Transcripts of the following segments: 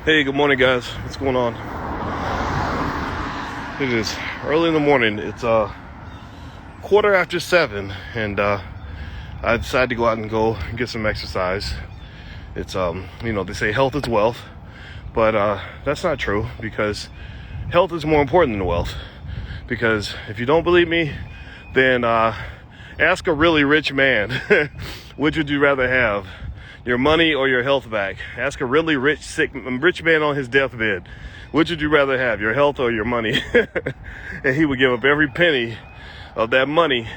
Hey, good morning, guys. What's going on? It is early in the morning. It's 7:15, and I decided to go out and go and get some exercise. It's they say health is wealth, but that's not true, because health is more important than wealth. Because if you don't believe me, then ask a really rich man, which would you rather have? Your money or your health back? Ask a really rich man on his deathbed, which would you rather have, your health or your money? And he would give up every penny of that money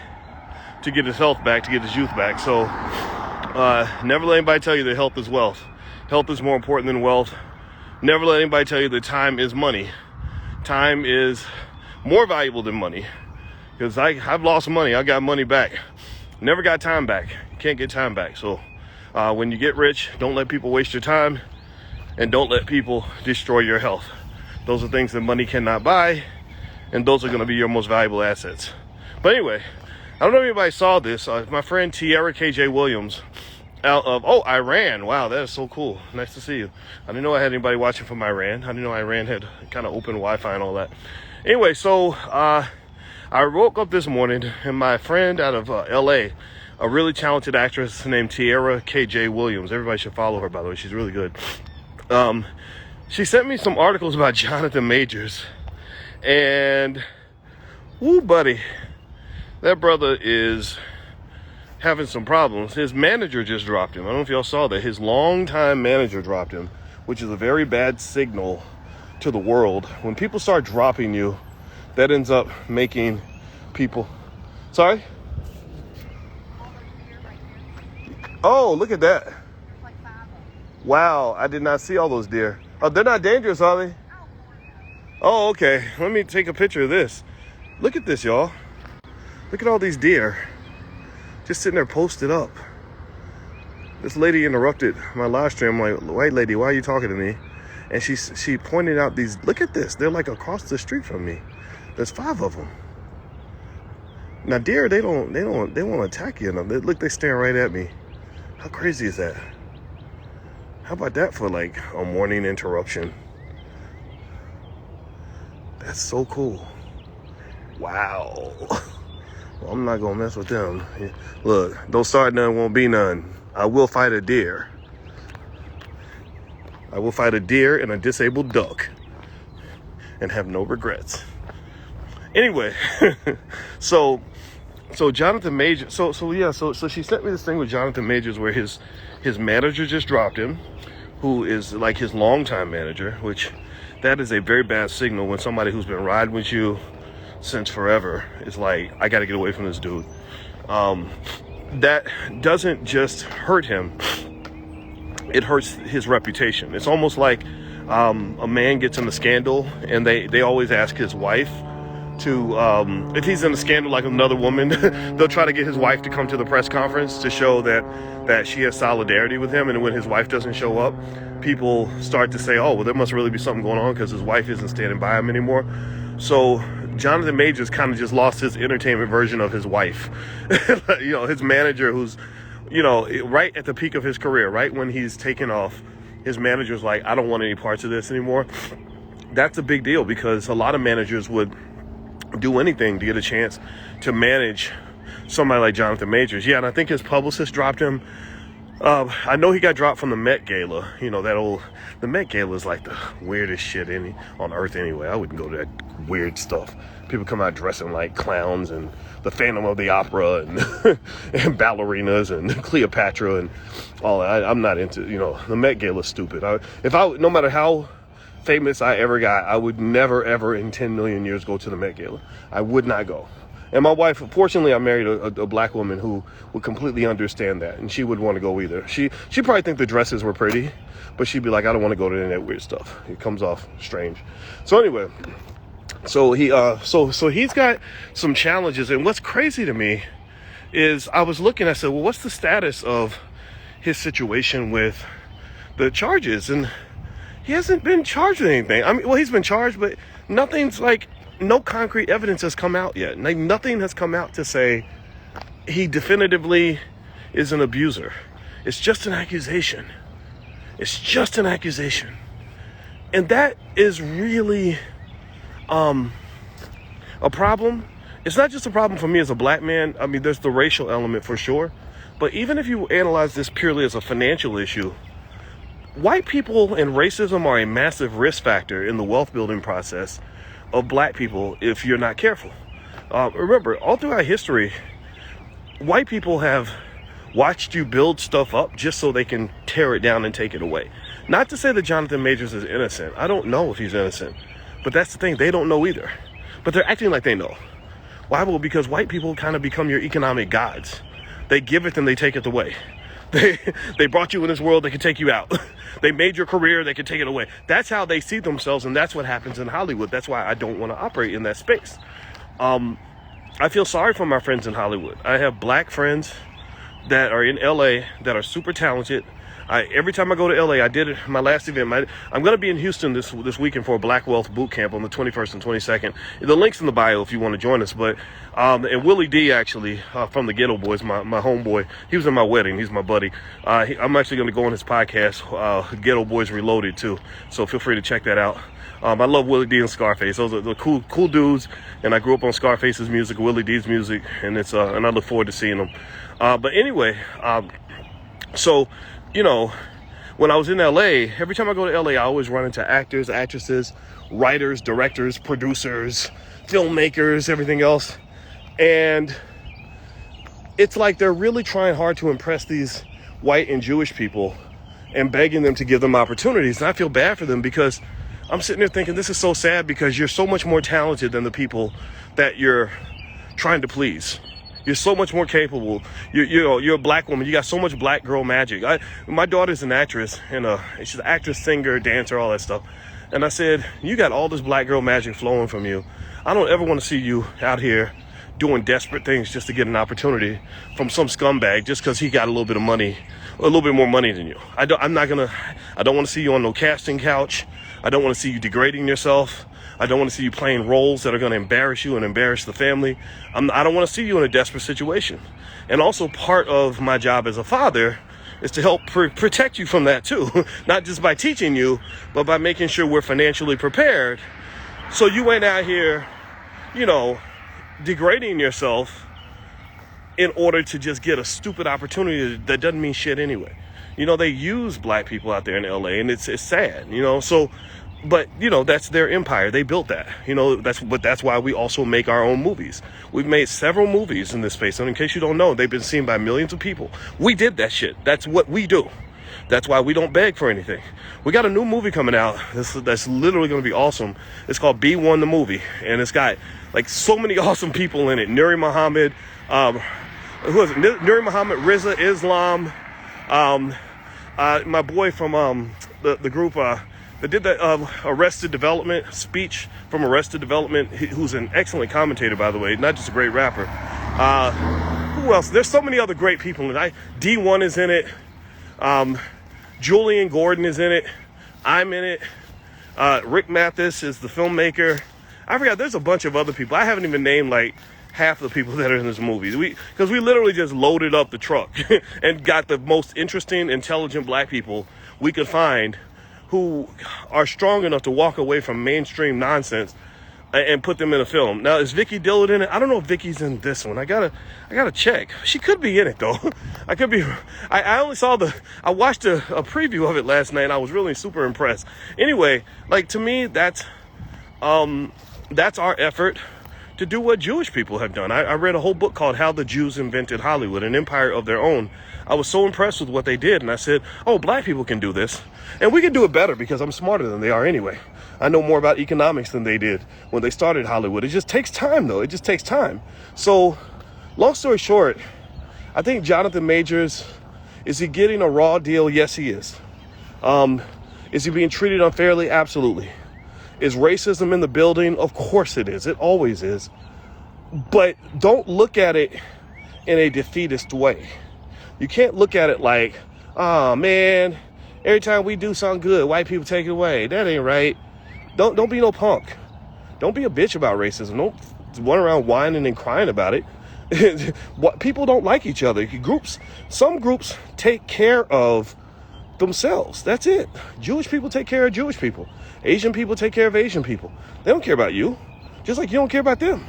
to get his health back, to get his youth back. So never let anybody tell you that health is wealth. Health is more important than wealth. Never let anybody tell you that time is money. Time is more valuable than money. Because I've lost money. I got money back. Never got time back. You can't get time back. So when you get rich, don't let people waste your time, and don't let people destroy your health. Those are things that money cannot buy, and those are going to be your most valuable assets. But anyway, I don't know if anybody saw this. My friend Tierra KJ Williams out of Iran. Wow, that is so cool. Nice to see you. I didn't know I had anybody watching from Iran. I didn't know Iran had kind of open Wi-Fi and all that. Anyway, so I woke up this morning, and my friend out of LA, a really talented actress named Tierra KJ Williams. Everybody should follow her, by the way. She's really good. She sent me some articles about Jonathan Majors. And, woo, buddy, that brother is having some problems. His manager just dropped him. I don't know if y'all saw that. His longtime manager dropped him, which is a very bad signal to the world. When people start dropping you, that ends up making people... Sorry? Oh, look at that. Wow, I did not see all those deer. Oh, they're not dangerous, are they? Oh, okay. Let me take a picture of this. Look at this, y'all. Look at all these deer. Just sitting there posted up. This lady interrupted my live stream. I'm like, white lady, why are you talking to me? And she pointed out these, look at this. They're like across the street from me. There's 5 of them. Now, deer, they won't attack you. Look, they staring right at me. How crazy is that? How about that for like a morning interruption? That's so cool. Wow. Well, I'm not gonna mess with them. Look, don't start none, won't be none. I will fight a deer. I will fight a deer and a disabled duck and have no regrets. Anyway, so Jonathan Majors, so she sent me this thing with Jonathan Majors where his manager just dropped him, who is like his longtime manager, which that is a very bad signal when somebody who's been riding with you since forever is like, I got to get away from this dude. That doesn't just hurt him, it hurts his reputation. It's almost like a man gets in a scandal and they always ask his wife to, if he's in a scandal like another woman, they'll try to get his wife to come to the press conference to show that she has solidarity with him. And when his wife doesn't show up, people start to say, oh, well, there must really be something going on because his wife isn't standing by him anymore. So Jonathan Majors kind of just lost his entertainment version of his wife. His manager, who's, right at the peak of his career, right when he's taken off, his manager's like, I don't want any parts of this anymore. That's a big deal, because a lot of managers would do anything to get a chance to manage somebody like Jonathan Majors. Yeah, and I think his publicist dropped him. I know he got dropped from the Met Gala. The Met Gala is like the weirdest shit on earth anyway. I wouldn't go to that weird stuff. People come out dressing like clowns and the Phantom of the Opera and and ballerinas and Cleopatra and all that. I'm not into, the Met Gala is stupid. No matter how famous I ever got, I would never ever in 10 million years go to the Met Gala. I would not go. And my wife, fortunately, I married a black woman who would completely understand that, and she wouldn't want to go either. She probably think the dresses were pretty, but she'd be like, I don't want to go to any of that weird stuff. It comes off strange. So anyway, so he's got some challenges, and what's crazy to me is I was looking, I said, well, what's the status of his situation with the charges? And he hasn't been charged with anything. I mean, well, he's been charged, but nothing's like, no concrete evidence has come out yet. Like, nothing has come out to say he definitively is an abuser. It's just an accusation. It's just an accusation. And that is really a problem. It's not just a problem for me as a black man. I mean, there's the racial element for sure. But even if you analyze this purely as a financial issue, white people and racism are a massive risk factor in the wealth building process of black people if you're not careful. Remember, all throughout history, white people have watched you build stuff up just so they can tear it down and take it away. Not to say that Jonathan Majors is innocent. I don't know if he's innocent. But that's the thing. They don't know either. But they're acting like they know. Why? Well, because white people kind of become your economic gods. They give it and they take it away. They brought you in this world, they can take you out. They made your career, they can take it away. That's how they see themselves, and that's what happens in Hollywood. That's why I don't want to operate in that space. I feel sorry for my friends in Hollywood. I have black friends that are in LA that are super talented. Every time I go to LA, I did it, my last event. I'm going to be in Houston this weekend for a Black Wealth Boot Camp on the 21st and 22nd. The link's in the bio if you want to join us. But and Willie D, actually, from the Ghetto Boys, my homeboy, he was in my wedding. He's my buddy. I'm actually going to go on his podcast, Ghetto Boys Reloaded, too. So feel free to check that out. I love Willie D and Scarface. Those are the cool dudes. And I grew up on Scarface's music, Willie D's music, and and I look forward to seeing them. But anyway, so, you know, when I was in LA, every time I go to LA, I always run into actors, actresses, writers, directors, producers, filmmakers, everything else. And it's like they're really trying hard to impress these white and Jewish people and begging them to give them opportunities. And I feel bad for them because I'm sitting there thinking, this is so sad because you're so much more talented than the people that you're trying to please. You're so much more capable. You're a black woman. You got so much black girl magic. My daughter's an actress, and she's an actress, singer, dancer, all that stuff. And I said, you got all this black girl magic flowing from you. I don't ever want to see you out here doing desperate things just to get an opportunity from some scumbag just because he got a little bit of money, a little bit more money than you. I don't want to see you on no casting couch. I don't want to see you degrading yourself. I don't want to see you playing roles that are going to embarrass you and embarrass the family. I don't want to see you in a desperate situation. And also part of my job as a father is to help protect you from that too. Not just by teaching you, but by making sure we're financially prepared. So you ain't out here, degrading yourself in order to just get a stupid opportunity that doesn't mean shit anyway. They use black people out there in LA, and it's sad, so, but that's their empire. They built that, that's why we also make our own movies. We've made several movies in this space, and in case you don't know, they've been seen by millions of people. We did that shit. That's what we do. That's why we don't beg for anything. We got a new movie coming out that's literally going to be awesome. It's called B1 the Movie, and it's got like so many awesome people in it. Nuri Muhammad, who is it? Nuri Muhammad, Riza Islam, my boy from the group that did the Arrested Development speech from Arrested Development, who's an excellent commentator, by the way, not just a great rapper. Who else? There's so many other great people in it. D1 is in it. Julian Gordon is in it. I'm in it. Rick Mathis is the filmmaker. I forgot, there's a bunch of other people. I haven't even named like half the people that are in this movie. Because we literally just loaded up the truck and got the most interesting, intelligent black people we could find who are strong enough to walk away from mainstream nonsense and put them in a film. Now, is Vicky Dillard in it? I don't know if Vicky's in this one. I gotta check. She could be in it though. I could be. I only saw I watched a preview of it last night, and I was really super impressed. Anyway, like, to me, that's our effort to do what Jewish people have done. I read a whole book called How the Jews Invented Hollywood, an empire of their own. I was so impressed with what they did, and I said, oh, black people can do this. And we can do it better because I'm smarter than they are anyway. I know more about economics than they did when they started Hollywood. It just takes time, though. It just takes time. So, long story short, I think Jonathan Majors, is he getting a raw deal? Yes, he is. Is he being treated unfairly? Absolutely. Is racism in the building? Of course it is. It always is. But don't look at it in a defeatist way. You can't look at it like, oh man, every time we do something good, white people take it away. That ain't right. Don't be no punk. Don't be a bitch about racism. Don't run around whining and crying about it. People don't like each other. Some groups take care of themselves. That's it. Jewish people take care of Jewish people. Asian people take care of Asian people. They don't care about you, just like you don't care about them.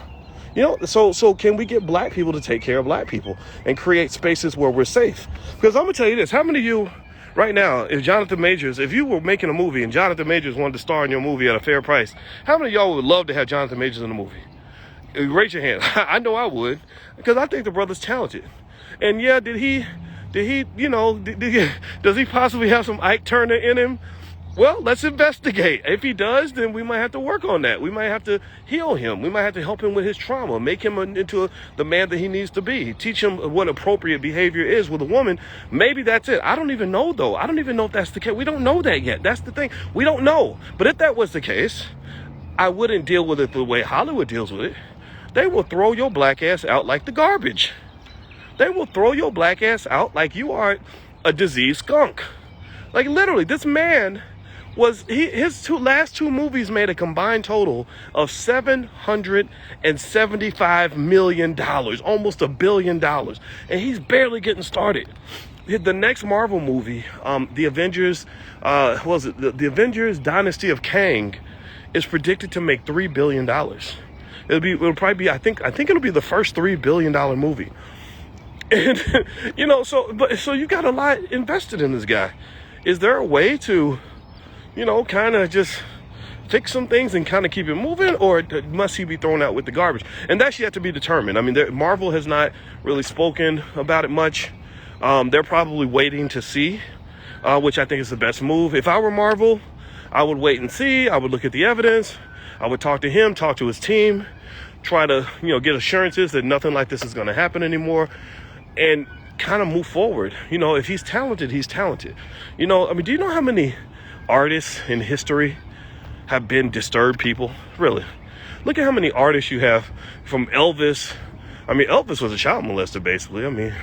You know, so can we get black people to take care of black people and create spaces where we're safe? Because I'm gonna tell you this: how many of you right now, if you were making a movie and Jonathan Majors wanted to star in your movie at a fair price, how many of y'all would love to have Jonathan Majors in the movie? Raise your hand. I know I would, because I think the brother's talented. And yeah, does he possibly have some Ike Turner in him? Well, let's investigate. If he does, then we might have to work on that. We might have to heal him. We might have to help him with his trauma, make him into the man that he needs to be, teach him what appropriate behavior is with a woman. Maybe that's it. I don't even know, though. I don't even know if that's the case. We don't know that yet. That's the thing. We don't know. But if that was the case, I wouldn't deal with it the way Hollywood deals with it. They will throw your black ass out like the garbage. They will throw your black ass out like you are a diseased skunk. Like, literally, this man his last two movies made a combined total of $775 million, almost $1 billion, and he's barely getting started. The next Marvel movie, the Avengers, the Avengers Dynasty of Kang, is predicted to make $3 billion. It'll probably be, I think it'll be the first $3 billion movie. And so you got a lot invested in this guy. Is there a way to, kind of just fix some things and kind of keep it moving, or must he be thrown out with the garbage? And that's yet to be determined. I mean, Marvel has not really spoken about it much. They're probably waiting to see, which I think is the best move. If I were Marvel, I would wait and see. I would look at the evidence. I would talk to him, talk to his team, try to, get assurances that nothing like this is going to happen anymore, and kind of move forward. If he's talented, he's talented. Do you know how many artists in history have been disturbed people? Really? Look at how many artists you have, from Elvis. Elvis was a child molester, basically. They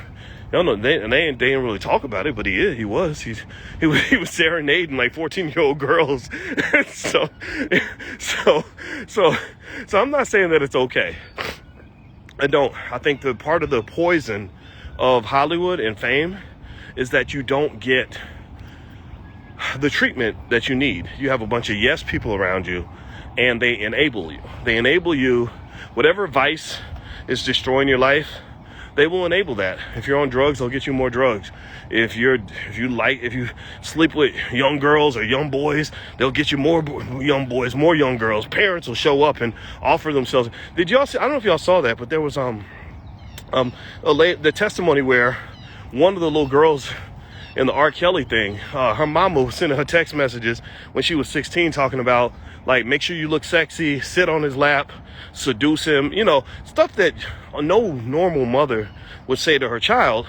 didn't really talk about it, but he was serenading like 14-year-old girls. so I'm not saying that it's okay. I think the part of the poison of Hollywood and fame is that you don't get the treatment that you need. You have a bunch of yes people around you, and they enable you. Whatever vice is destroying your life, they will enable that. If you're on drugs, they'll get you more drugs. If you sleep with young girls or young boys, they'll get you more young boys, more young girls. Parents will show up and offer themselves. Did y'all see? I don't know if y'all saw that, but there was the testimony where one of the little girls in the R. Kelly thing, her mama was sending her text messages when she was 16 talking about, like, make sure you look sexy, sit on his lap, seduce him, stuff that no normal mother would say to her child.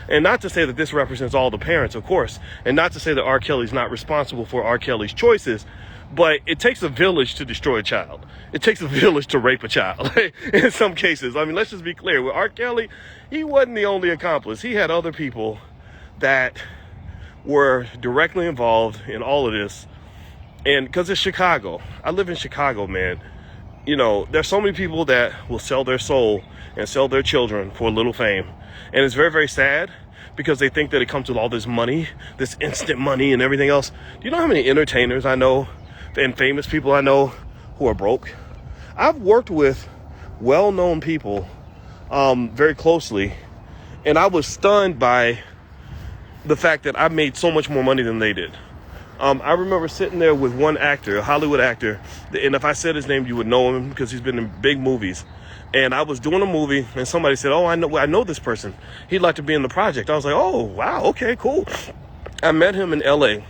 And not to say that this represents all the parents, of course, and not to say that R. Kelly's not responsible for R. Kelly's choices, but it takes a village to destroy a child. It takes a village to rape a child in some cases. Let's just be clear. With R. Kelly, he wasn't the only accomplice. He had other people that were directly involved in all of this. And because it's Chicago, I live in Chicago, man. There's so many people that will sell their soul and sell their children for a little fame. And it's very, very sad, because they think that it comes with all this money, this instant money and everything else. Do you know how many entertainers I know and famous people I know who are broke? I've worked with well-known people very closely, and I was stunned by the fact that I made so much more money than they did. I remember sitting there with one actor, a Hollywood actor, and if I said his name, you would know him because he's been in big movies. And I was doing a movie, and somebody said, "Oh, I know this person. He'd like to be in the project." I was like, "Oh, wow, okay, cool." I met him in L.A.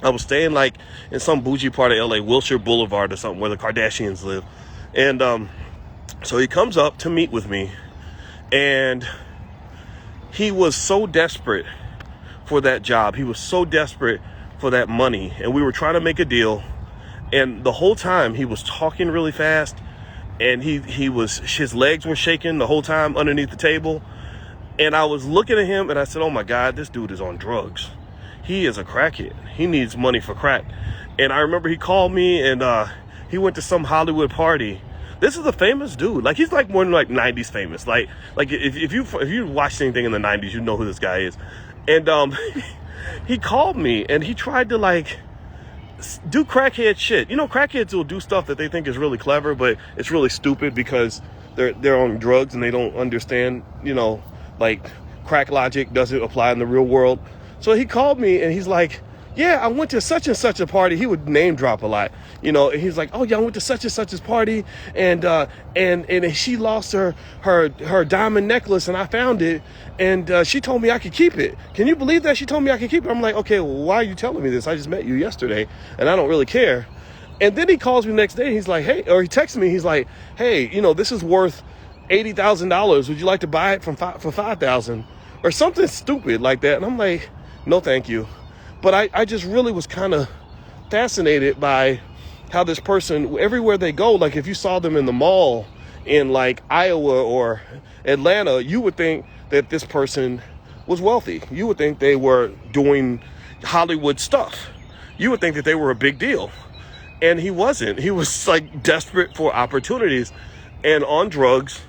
I was staying like in some bougie part of L.A., Wilshire Boulevard or something, where the Kardashians live. And so he comes up to meet with me, and he was so desperate for that job. He was so desperate for that money, and we were trying to make a deal. And the whole time he was talking really fast, and his legs were shaking the whole time underneath the table. And I was looking at him, and I said, "Oh my God, this dude is on drugs. He is a crackhead. He needs money for crack." And I remember he called me, and he went to some Hollywood party. This is a famous dude. Like, he's like more than like 90s famous. Like if you watched anything in the 90s, you know who this guy is. And he called me and he tried to like do crackhead shit. You know, crackheads will do stuff that they think is really clever, but it's really stupid because they're on drugs and they don't understand, you know, like crack logic doesn't apply in the real world. So he called me and he's like, yeah, I went to such and such a party. He would name drop a lot, you know, and he's like, oh yeah, I went to such and such's party and she lost her diamond necklace and I found it and she told me I could keep it. Can you believe that? She told me I could keep it. I'm like, okay, well, why are you telling me this? I just met you yesterday and I don't really care. And then he calls me the next day. He's like, hey, or he texts me. He's like, hey, you know, this is worth $80,000. Would you like to buy it for $5,000 or something stupid like that? And I'm like, no, thank you. But I just really was kind of fascinated by how this person, everywhere they go, like if you saw them in the mall in like Iowa or Atlanta, you would think that this person was wealthy. You would think they were doing Hollywood stuff. You would think that they were a big deal. And he wasn't. He was like desperate for opportunities and on drugs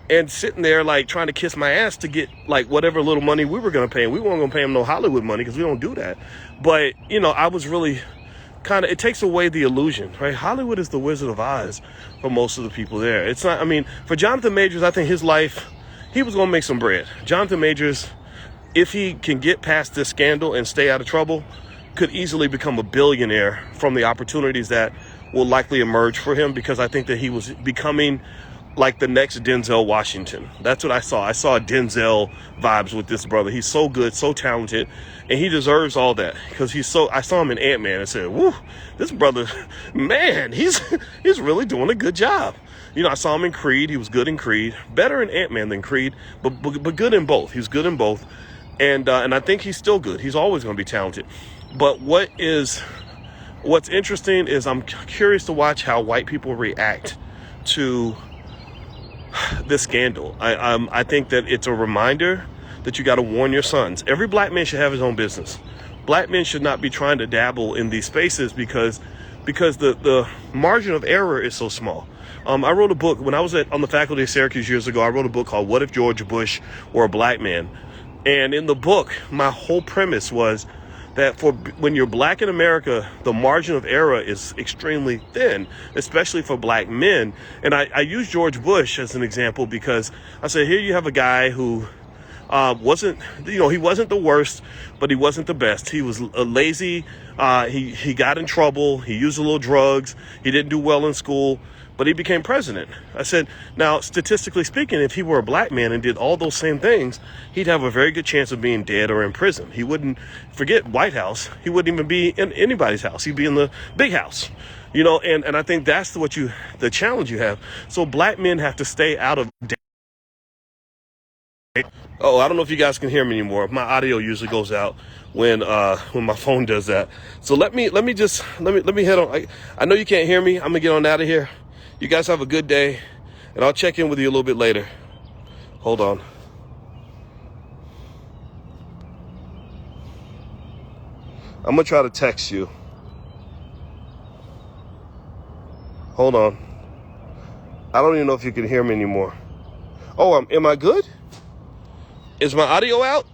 and sitting there like trying to kiss my ass to get like whatever little money we were going to pay him. We weren't going to pay him no Hollywood money because we don't do that. But, you know, I was really kind of, it takes away the illusion, right? Hollywood is the Wizard of Oz for most of the people there. It's not, I mean, for Jonathan Majors, I think his life, he was going to make some bread. Jonathan Majors, if he can get past this scandal and stay out of trouble, could easily become a billionaire from the opportunities that will likely emerge for him, because I think that he was becoming like the next Denzel Washington. That's what I saw. I saw Denzel vibes with this brother. He's so good, so talented, and he deserves all that because he's so, I saw him in Ant-Man and said, woo, this brother, man, he's really doing a good job. You know, I saw him in Creed. He was good in Creed, better in Ant-Man than Creed, but good in both. He was good in both. And I think he's still good. He's always going to be talented. But what's interesting is I'm curious to watch how white people react to this scandal. I think that it's a reminder that you got to warn your sons. Every black man should have his own business. Black men should not be trying to dabble in these spaces because the margin of error is so small. I wrote a book when I was on the faculty of Syracuse years ago. I wrote a book called What If George Bush Were a Black Man? And in the book, my whole premise was that when you're black in America, the margin of error is extremely thin, especially for black men. And I use George Bush as an example because I said, here you have a guy who wasn't, you know, he wasn't the worst, but he wasn't the best. He was lazy. He got in trouble. He used a little drugs. He didn't do well in school, but he became president. I said, now, statistically speaking, if he were a black man and did all those same things, he'd have a very good chance of being dead or in prison. He wouldn't, forget White House, he wouldn't even be in anybody's house. He'd be in the big house, you know, and I think that's the challenge you have. So black men have to stay out of. Oh, I don't know if you guys can hear me anymore. My audio usually goes out when my phone does that. So let me head on. I know you can't hear me. I'm gonna get on out of here. You guys have a good day, and I'll check in with you a little bit later. Hold on. I'm gonna try to text you. Hold on. I don't even know if you can hear me anymore. Oh, am I good? Is my audio out?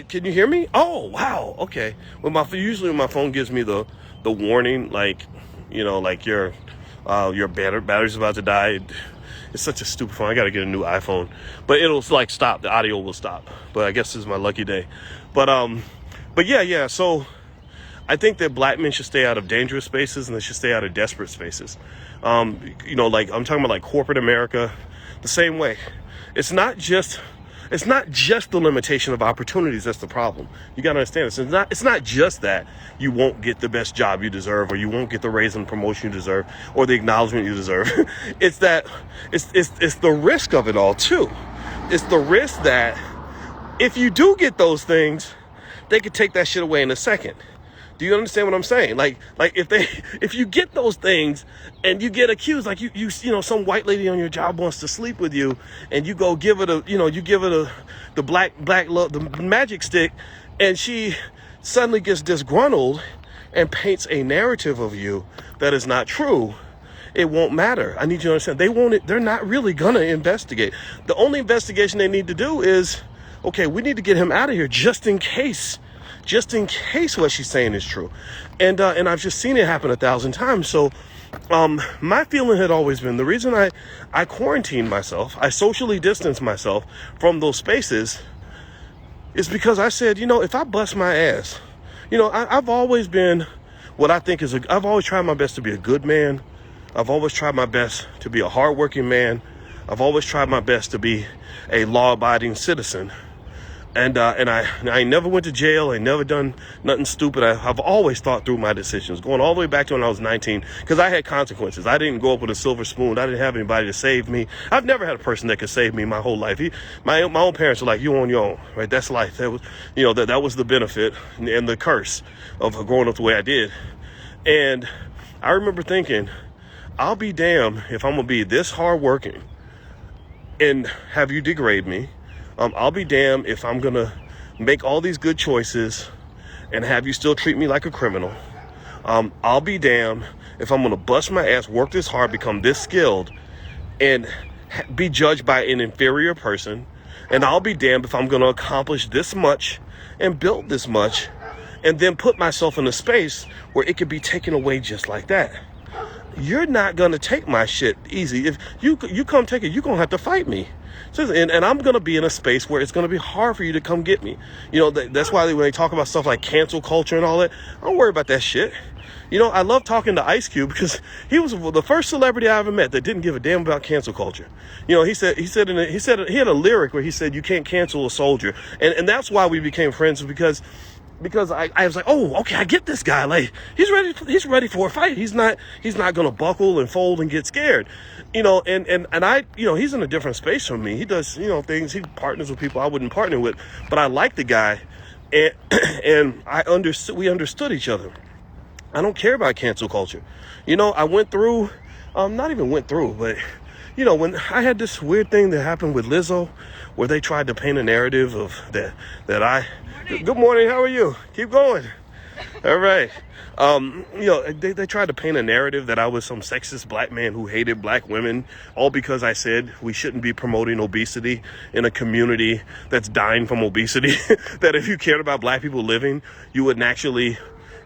Can you hear me? Oh, wow. Okay. Well, usually when my phone gives me the warning, like, you know, like your battery's about to die. It's such a stupid phone. I got to get a new iPhone, but it'll like stop. The audio will stop. But I guess this is my lucky day. But yeah. So I think that black men should stay out of dangerous spaces and they should stay out of desperate spaces. You know, like I'm talking about like corporate America, the same way. It's not just the limitation of opportunities that's the problem. You got to understand this. It's not just that you won't get the best job you deserve, or you won't get the raise and promotion you deserve, or the acknowledgement you deserve. It's that it's the risk of it all too. It's the risk that if you do get those things, they could take that shit away in a second. Do you understand what I'm saying? Like if you get those things and you get accused, like you know, some white lady on your job wants to sleep with you, and you go give it the black love, the magic stick, and she suddenly gets disgruntled and paints a narrative of you that is not true. It won't matter. I need you to understand. They're not really gonna investigate. The only investigation they need to do is, okay, we need to get him out of here just in case just in case what she's saying is true. And I've just seen it happen 1,000 times. So my feeling had always been, the reason I quarantined myself, I socially distanced myself from those spaces, is because I said, if I bust my ass, I've always been what I think is I've always tried my best to be a good man. I've always tried my best to be a hardworking man. I've always tried my best to be a law-abiding citizen. And I never went to jail. I never done nothing stupid. I've always thought through my decisions, going all the way back to when I was 19, because I had consequences. I didn't grow up with a silver spoon. I didn't have anybody to save me. I've never had a person that could save me my whole life. My own parents were like, "You on your own," right? That's life. That was, that was the benefit and the curse of growing up the way I did. And I remember thinking, I'll be damned if I'm gonna be this hardworking and have you degrade me. I'll be damned if I'm going to make all these good choices and have you still treat me like a criminal. I'll be damned if I'm going to bust my ass, work this hard, become this skilled, and be judged by an inferior person. And I'll be damned if I'm going to accomplish this much and build this much and then put myself in a space where it could be taken away just like that. You're not going to take my shit easy. If you come take it, you're going to have to fight me. And I'm going to be in a space where it's going to be hard for you to come get me. That's why when they talk about stuff like cancel culture and all that, I don't worry about that shit. I love talking to Ice Cube because he was the first celebrity I ever met that didn't give a damn about cancel culture. He said he had a lyric where he said, "You can't cancel a soldier." And that's why we became friends, because I was like, oh, okay, I get this guy. Like, he's ready for a fight. He's not going to buckle and fold and get scared. And I, he's in a different space from me. He does, things, he partners with people I wouldn't partner with, but I like the guy. And we understood each other. I don't care about cancel culture. I went through, not even went through, but when I had this weird thing that happened with Lizzo, where they tried to paint a narrative of that I, good morning, how are you? Keep going. All right. They tried to paint a narrative that I was some sexist black man who hated black women, all because I said we shouldn't be promoting obesity in a community that's dying from obesity. That if you cared about black people living, you wouldn't actually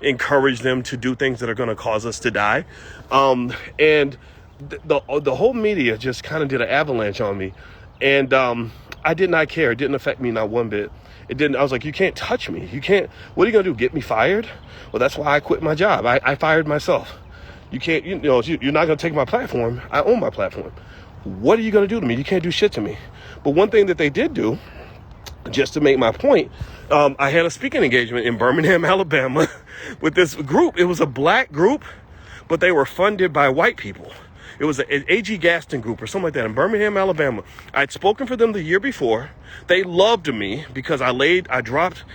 encourage them to do things that are going to cause us to die. And the whole media just kind of did an avalanche on me. And I did not care. It didn't affect me not one bit. It didn't. I was like, you can't touch me. You can't. What are you going to do? Get me fired? Well, that's why I quit my job. I fired myself. You can't, you're not going to take my platform. I own my platform. What are you going to do to me? You can't do shit to me. But one thing that they did do, just to make my point, I had a speaking engagement in Birmingham, Alabama with this group. It was a black group, but they were funded by white people. It was an A.G. Gaston group or something like that in Birmingham, Alabama. I'd spoken for them the year before. They loved me because I dropped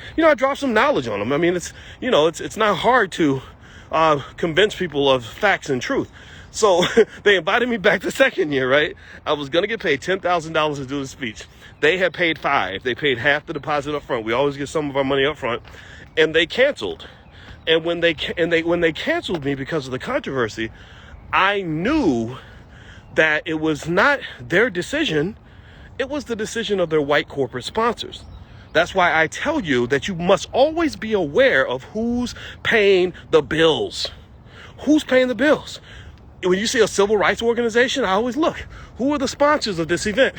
some knowledge on them. I mean, it's not hard to convince people of facts and truth. So they invited me back the second year, right? I was going to get paid $10,000 to do the speech. They had paid $5,000. They paid half the deposit up front. We always get some of our money up front. And they canceled. And when they canceled me because of the controversy, I knew that it was not their decision. It was the decision of their white corporate sponsors. That's why I tell you that you must always be aware of who's paying the bills. Who's paying the bills? When you see a civil rights organization, I always look. Who are the sponsors of this event?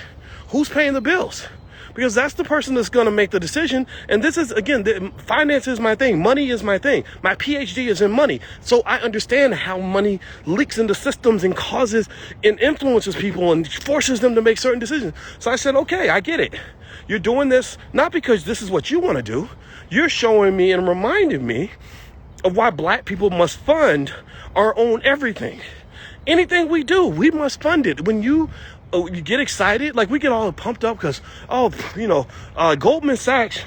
Who's paying the bills? Because that's the person that's going to make the decision. And this is, again, finance is my thing. Money is my thing. My PhD is in money. So I understand how money leaks into systems and causes and influences people and forces them to make certain decisions. So I said, okay, I get it. You're doing this not because this is what you want to do. You're showing me and reminding me of why black people must fund our own everything. Anything we do, we must fund it. When you get excited, like we get all pumped up because, Goldman Sachs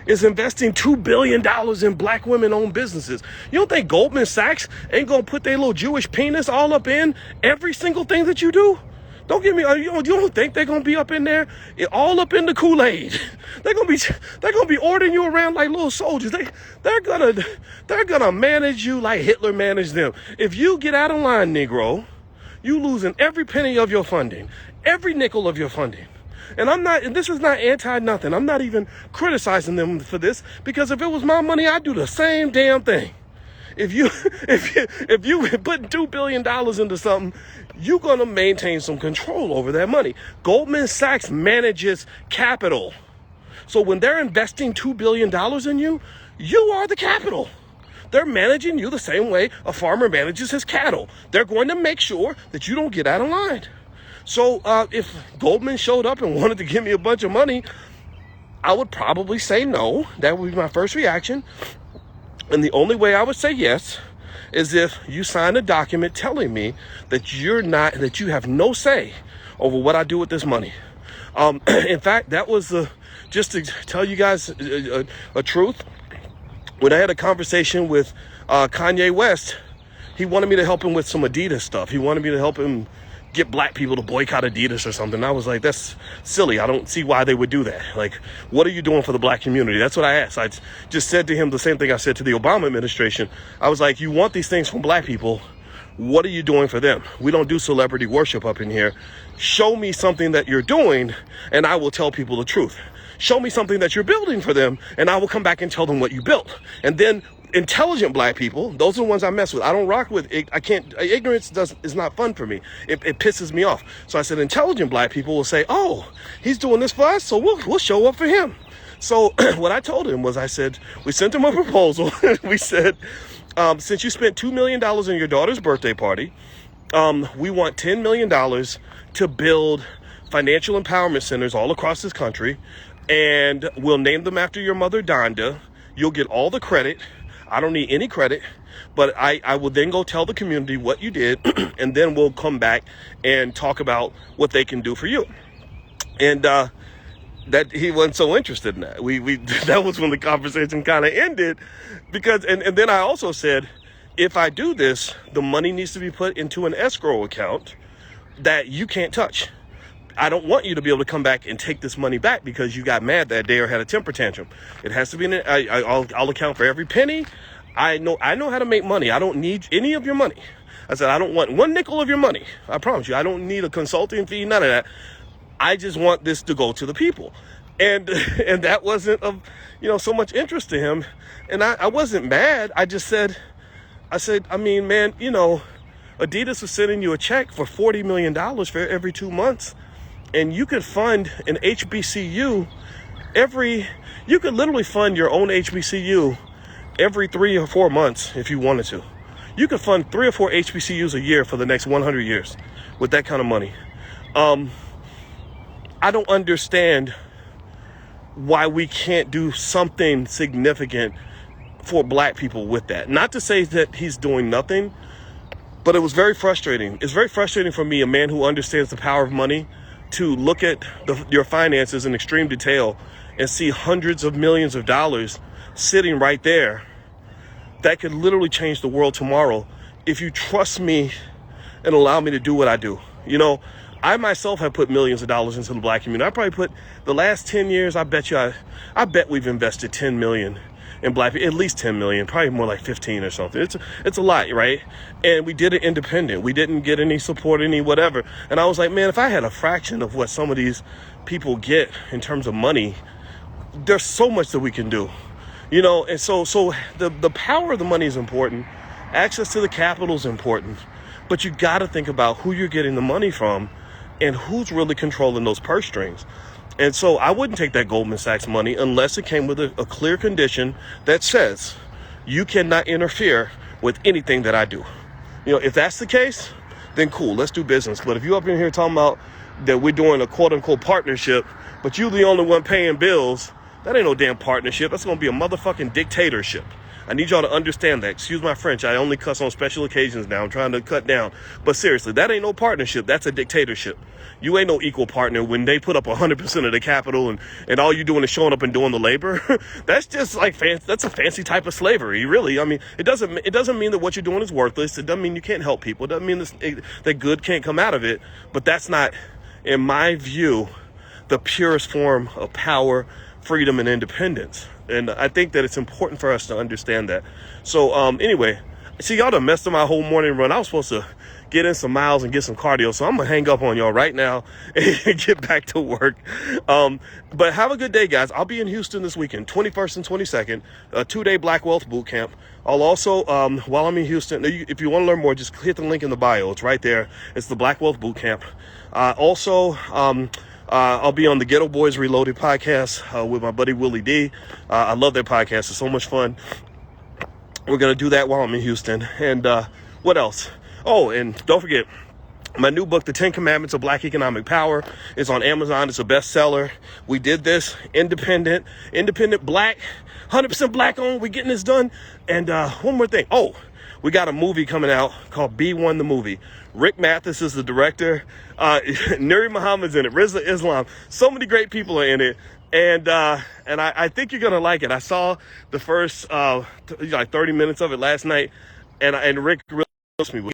is investing $2 billion in black women-owned businesses. You don't think Goldman Sachs ain't going to put their little Jewish penis all up in every single thing that you do? Don't get me, you don't think they're going to be up in there, all up in the Kool-Aid? They're going to be ordering you around like little soldiers. They're going to manage you like Hitler managed them. If you get out of line, Negro, you losing every penny of your funding, every nickel of your funding. And this is not anti-nothing. I'm not even criticizing them for this, because if it was my money, I'd do the same damn thing. If you put $2 billion into something, you're going to maintain some control over that money. Goldman Sachs manages capital. So when they're investing $2 billion in you, you are the capital. They're managing you the same way a farmer manages his cattle. They're going to make sure that you don't get out of line. So if Goldman showed up and wanted to give me a bunch of money, I would probably say no. That would be my first reaction. And the only way I would say yes is if you sign a document telling me that you have no say over what I do with this money. In fact, that was just to tell you guys a truth. When I had a conversation with Kanye West, he wanted me to help him with some Adidas stuff. He wanted me to help him get black people to boycott Adidas or something. I was like, that's silly. I don't see why they would do that. Like, what are you doing for the black community? That's what I asked. I just said to him the same thing I said to the Obama administration. I was like, you want these things from black people. What are you doing for them? We don't do celebrity worship up in here. Show me something that you're doing, and I will tell people the truth. Show me something that you're building for them, and I will come back and tell them what you built. And then intelligent black people, those are the ones I mess with. I don't rock with, ignorance is not fun for me. It pisses me off. So I said, intelligent black people will say, oh, he's doing this for us, so we'll show up for him. So what I told him was, I said, we sent him a proposal. We said, since you spent $2 million on your daughter's birthday party, we want $10 million to build financial empowerment centers all across this country, and we'll name them after your mother, Donda. You'll get all the credit. I don't need any credit, but I will then go tell the community what you did, and then we'll come back and talk about what they can do for you. And that he wasn't so interested in that. We that was when the conversation kind of ended, because and then I also said, if I do this, the money needs to be put into an escrow account that you can't touch. I don't want you to be able to come back and take this money back because you got mad that day or had a temper tantrum. It has to be I'll account for every penny. I know how to make money. I don't need any of your money. I said, I don't want one nickel of your money. I promise you, I don't need a consulting fee, none of that. I just want this to go to the people. And that wasn't of, so much interest to him. And I wasn't mad. I said, I mean, man, Adidas was sending you a check for $40 million for every 2 months. And you could fund an HBCU you could literally fund your own HBCU every 3 or 4 months if you wanted to. You could fund 3 or 4 HBCUs a year for the next 100 years with that kind of money. I don't understand why we can't do something significant for black people with that. Not to say that he's doing nothing, but it was very frustrating. It's very frustrating for me, a man who understands the power of money, to look at your finances in extreme detail and see hundreds of millions of dollars sitting right there that could literally change the world tomorrow if you trust me and allow me to do what I do. I myself have put millions of dollars into the black community. I probably put the last 10 years, I bet we've invested 10 million in black people, at least 10 million, probably more like 15 or something. It's a lot, right? And we did it independent. We didn't get any support, any whatever. And I was like, man, if I had a fraction of what some of these people get in terms of money, there's so much that we can do, and so the power of the money is important. Access to the capital is important, but you got to think about who you're getting the money from and who's really controlling those purse strings. And so I wouldn't take that Goldman Sachs money unless it came with a clear condition that says you cannot interfere with anything that I do. If that's the case, then cool, let's do business. But if you're up in here talking about that we're doing a quote unquote partnership, but you're the only one paying bills, that ain't no damn partnership. That's going to be a motherfucking dictatorship. I need y'all to understand that. Excuse my French. I only cuss on special occasions now. I'm trying to cut down. But seriously, that ain't no partnership. That's a dictatorship. You ain't no equal partner when they put up 100% of the capital and all you doing is showing up and doing the labor. That's just like that's a fancy type of slavery, really. I mean, it doesn't mean that what you're doing is worthless. It doesn't mean you can't help people. It doesn't mean that good can't come out of it. But that's not, in my view, the purest form of power, freedom, and independence. And I think that it's important for us to understand that. So anyway, See, y'all done messed up my whole morning run. I was supposed to get in some miles and get some cardio, so I'm gonna hang up on y'all right now and get back to work. But have a good day, guys. I'll be in Houston this weekend, 21st and 22nd, a 2-day Black Wealth Boot Camp. I'll also, while I'm in Houston, if you want to learn more, just hit the link in the bio. It's right there. It's the Black Wealth Boot Camp. Also, I'll be on the Ghetto Boys Reloaded podcast with my buddy Willie D. I love their podcast. It's so much fun. We're going to do that while I'm in Houston. And what else? Oh, and don't forget, my new book, The 10 Commandments of Black Economic Power, is on Amazon. It's a bestseller. We did this independent black, 100% black owned. We're getting this done. And one more thing. Oh, we got a movie coming out called B1 the Movie. Rick Mathis is the director. Nuri Muhammad's in it. Rizza Islam. So many great people are in it. And I think you're going to like it. I saw the first 30 minutes of it last night. And Rick really helps me with